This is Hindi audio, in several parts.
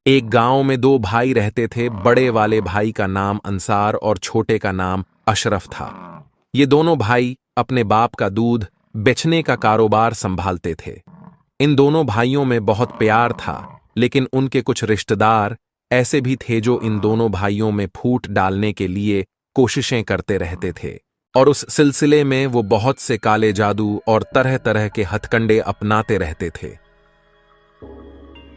एक गांव में दो भाई रहते थे। बड़े वाले भाई का नाम अंसार और छोटे का नाम अशरफ था। ये दोनों भाई अपने बाप का दूध बेचने का कारोबार संभालते थे। इन दोनों भाइयों में बहुत प्यार था, लेकिन उनके कुछ रिश्तेदार ऐसे भी थे जो इन दोनों भाइयों में फूट डालने के लिए कोशिशें करते रहते थे, और उस सिलसिले में वो बहुत से काले जादू और तरह तरह के हथकंडे अपनाते रहते थे।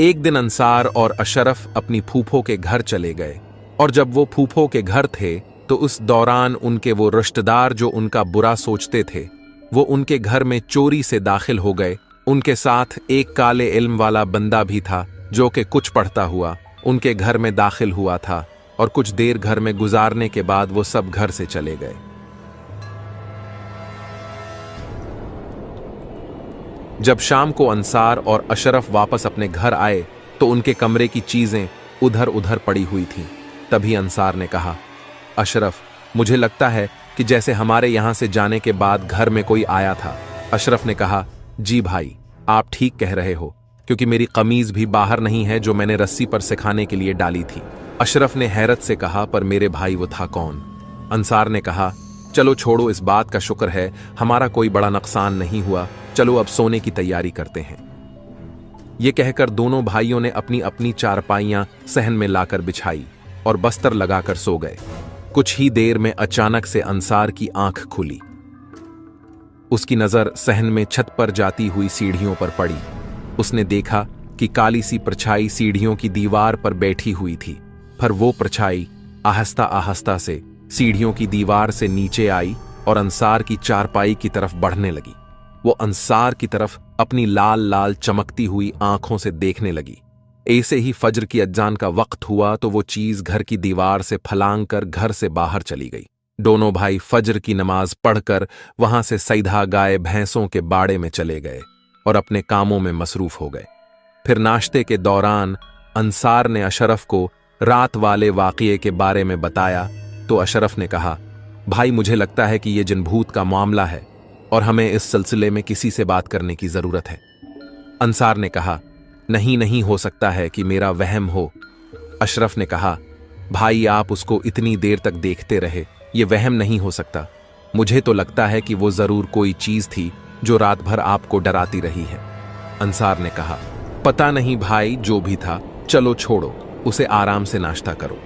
एक दिन अंसार और अशरफ अपनी फूफो के घर चले गए, और जब वो फूफो के घर थे तो उस दौरान उनके वो रिश्तेदार जो उनका बुरा सोचते थे वो उनके घर में चोरी से दाखिल हो गए। उनके साथ एक काले इल्म वाला बंदा भी था जो कि कुछ पढ़ता हुआ उनके घर में दाखिल हुआ था, और कुछ देर घर में गुजारने के बाद वो सब घर से चले गए। जब शाम को अंसार और अशरफ वापस अपने घर आए तो उनके कमरे की चीजें उधर उधर पड़ी हुई थीं। तभी अंसार ने कहा, अशरफ, मुझे लगता है कि जैसे हमारे यहां से जाने के बाद घर में कोई आया था। अशरफ ने कहा, जी भाई, आप ठीक कह रहे हो, क्योंकि मेरी कमीज भी बाहर नहीं है जो मैंने रस्सी पर सिखाने के लिए डाली थी। अशरफ ने हैरत से कहा, पर मेरे भाई वो था कौन? अंसार ने कहा, चलो छोड़ो, इस बात का शुक्र है हमारा कोई बड़ा नुकसान नहीं हुआ, चलो अब सोने की तैयारी करते हैं। ये कहकर दोनों भाइयों ने अपनी अपनी चारपाइयां सहन में लाकर बिछाई और बस्तर लगाकर सो गए। कुछ ही देर में अचानक से अंसार की आंख खुली। उसकी नजर सहन में छत पर जाती हुई सीढ़ियों पर पड़ी। उसने देखा कि काली सी परछाई सीढ़ियों की दीवार पर बैठी हुई थी, पर वो परछाई आहिस्ता आहिस्ता से सीढ़ियों की दीवार से नीचे आई और अंसार की चारपाई की तरफ बढ़ने लगी। वो अंसार की तरफ अपनी लाल लाल चमकती हुई आंखों से देखने लगी। ऐसे ही फज्र की अज़ान का वक्त हुआ तो वो चीज घर की दीवार से फलांग कर घर से बाहर चली गई। दोनों भाई फज्र की नमाज पढ़कर वहां से सीधा गाय भैंसों के बाड़े में चले गए और अपने कामों में मसरूफ हो गए। फिर नाश्ते के दौरान अंसार ने अशरफ को रात वाले वाक़ये के बारे में बताया तो अशरफ ने कहा, भाई, मुझे लगता है कि यह जिनभूत का मामला है और हमें इस सिलसिले में किसी से बात करने की जरूरत है। अंसार ने कहा, नहीं हो सकता है कि मेरा वहम हो। अशरफ ने कहा, भाई, आप उसको इतनी देर तक देखते रहे, ये वहम नहीं हो सकता। मुझे तो लगता है कि वो जरूर कोई चीज थी जो रात भर आपको डराती रही है। अंसार ने कहा, पता नहीं भाई, जो भी था, चलो छोड़ो उसे, आराम से नाश्ता करो।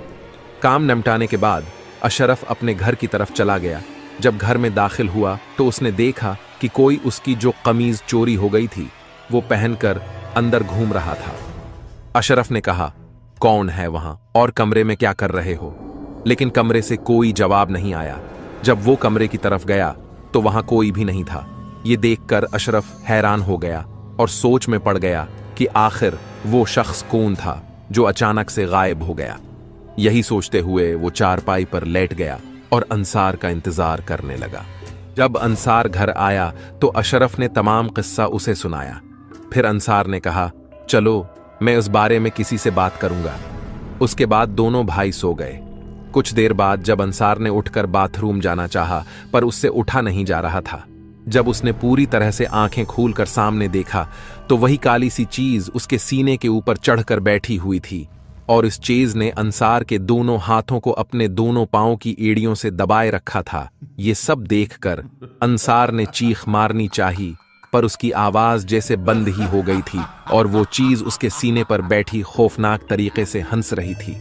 काम निपटाने के बाद अशरफ अपने घर की तरफ चला गया। जब घर में दाखिल हुआ तो उसने देखा कि कोई उसकी जो कमीज चोरी हो गई थी वो पहनकर अंदर घूम रहा था। अशरफ ने कहा, कौन है वहां और कमरे में क्या कर रहे हो? लेकिन कमरे से कोई जवाब नहीं आया। जब वो कमरे की तरफ गया तो वहां कोई भी नहीं था। ये देखकर अशरफ हैरान हो गया और सोच में पड़ गया कि आखिर वो शख्स कौन था जो अचानक से गायब हो गया। यही सोचते हुए वो चारपाई पर लेट गया और अंसार का इंतजार करने लगा। जब अंसार घर आया तो अशरफ ने तमाम किस्सा उसे सुनाया। फिर अंसार ने कहा, चलो मैं उस बारे में किसी से बात करूंगा। उसके बाद दोनों भाई सो गए। कुछ देर बाद जब अंसार ने उठकर बाथरूम जाना चाहा पर उससे उठा नहीं जा रहा था। जब उसने पूरी तरह से आंखें खोलकर सामने देखा तो वही काली सी चीज उसके सीने के ऊपर चढ़कर बैठी हुई थी, और इस चीज ने अंसार के दोनों हाथों को अपने दोनों पांव की एड़ियों से दबाए रखा था। ये सब देखकर अंसार ने चीख मारनी चाही, पर उसकी आवाज जैसे बंद ही हो गई थी और वो चीज उसके सीने पर बैठी खौफनाक तरीके से हंस रही थी।